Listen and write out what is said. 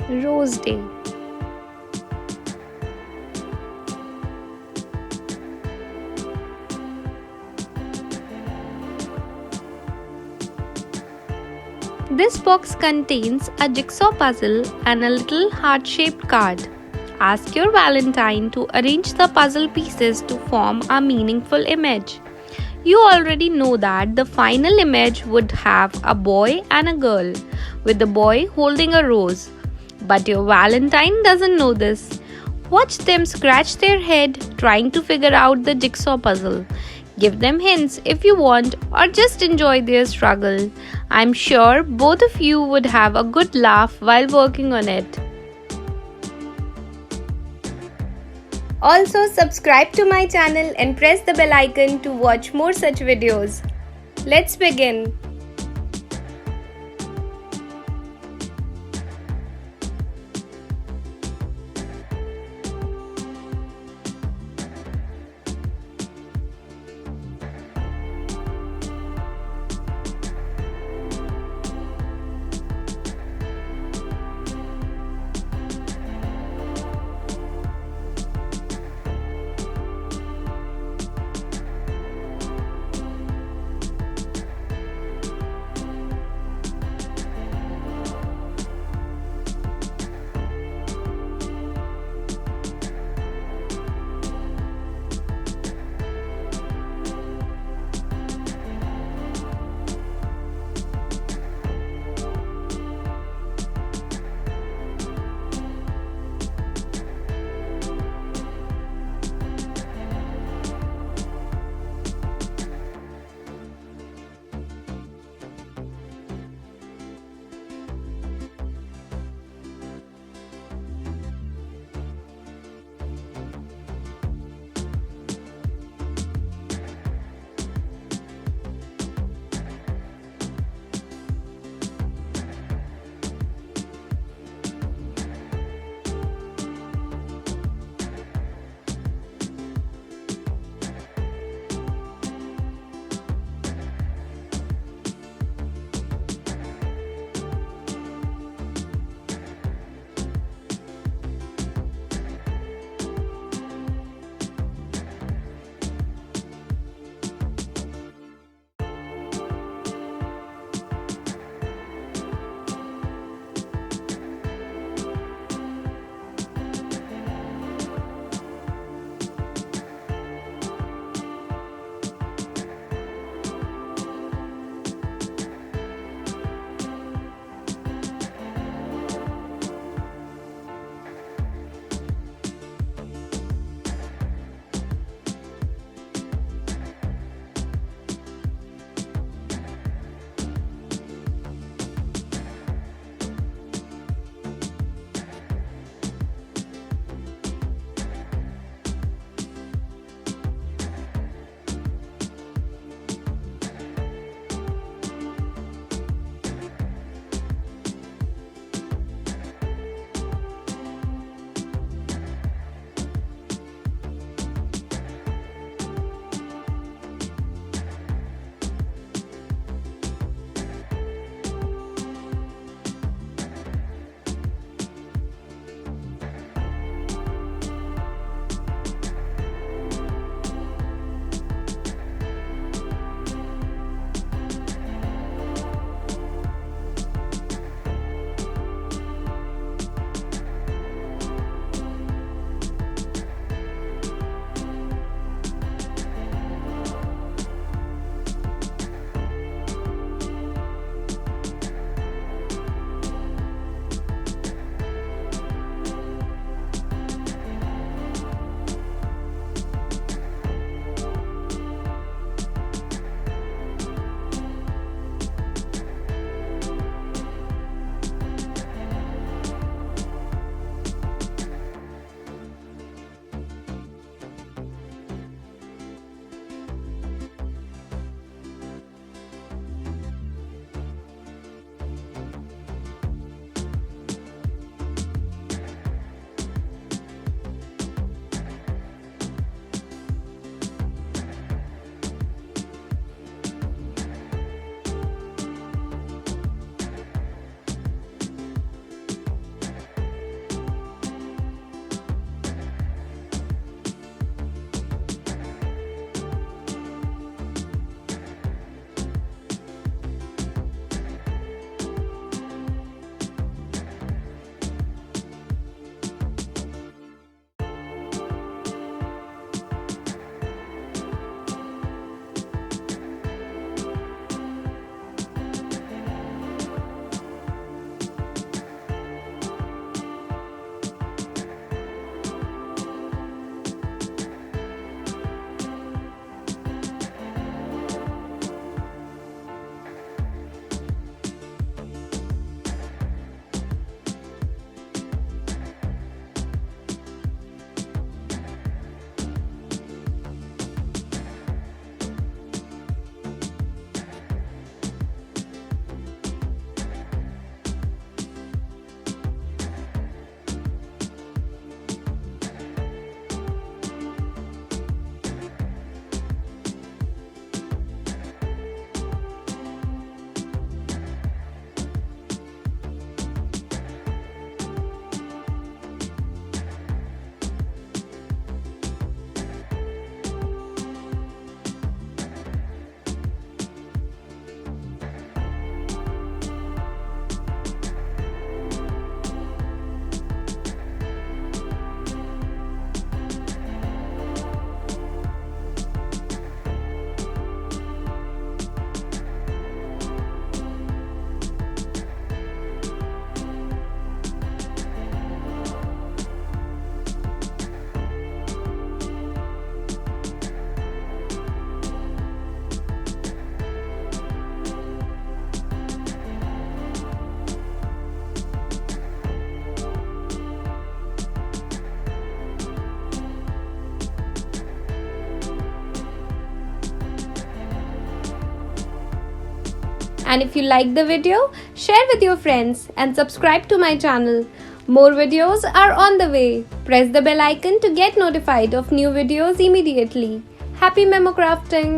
Rose Day. This box contains a jigsaw puzzle and a little heart-shaped card. Ask your Valentine to arrange the puzzle pieces to form a meaningful image. You already know that the final image would have a boy and a girl, with the boy holding a rose. But your Valentine doesn't know this. Watch them scratch their head trying to figure out the jigsaw puzzle. Give them hints if you want, or just enjoy their struggle. I'm sure both of you would have a good laugh while working on it. Also, subscribe to my channel and press the bell icon to watch more such videos. Let's begin. And if you like the video, share with your friends and subscribe to my channel. More videos are on the way. Press the bell icon to get notified of new videos immediately. Happy memo crafting!